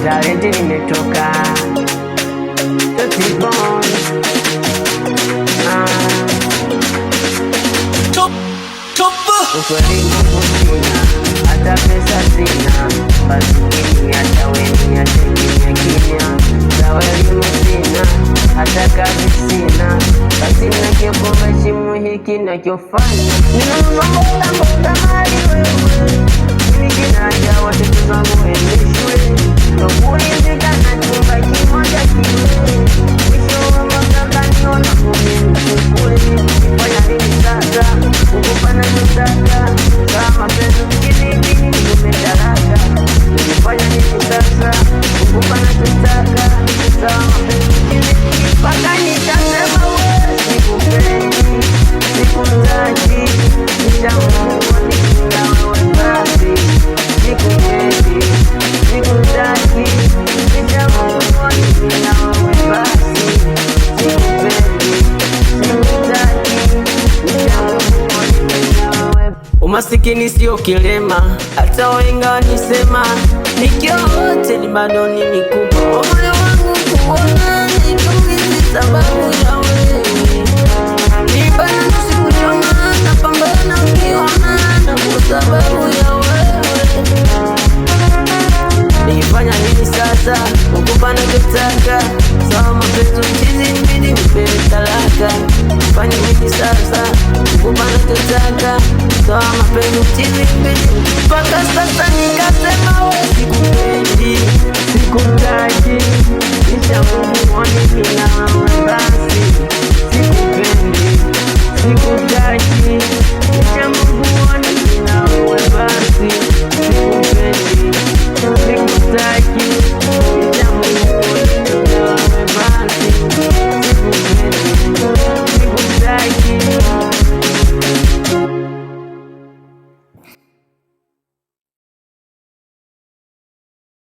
Talenti nimetoka ukweli Mungu sina, hata pesa sina, basi mimi hata weni ache kimya kimya. Sawa elimu sina, hata kazi sina, basi nakiogopa shimu hiki nachofanya. Ninamwomba Mungu mali wewe, mimi kinaja watoto zangu waende shule, nakuridhika na chumba kimoja kiwe, mwisho wa mwaka niona kule. Nifanya nini sasa? Kukupa nachotaka, kama pesa mkinibi nimetaraka. Nifanya nini sasa? Kukupa nachotaka, kama pesa mkinibi mpaka nitasema wewe sikupendi, sikutaki, nishamuua nikinga wewe basi, sikupendi, sikutaki, nishamuua nikinga wewe basi, sikupendi, sikutaki, nishamuua nikinga wewe. Umasikini sio kilema, hata wenga wanisema, nikiwa wote ni bado ni mikubwa. Moyo wangu kuona nitumizi sababu ya wewe, nibana sikuchoma, napambana ukiona na kwa sababu ya wewe. Nifanya nini sasa? Kukupa nachotaka, sawa mapenzi mchizi mbidi nipewe talaka. Nifanya nini sasa? Kukupa nachotaka, sawa mapenzi mchizi mbidi mpaka sasa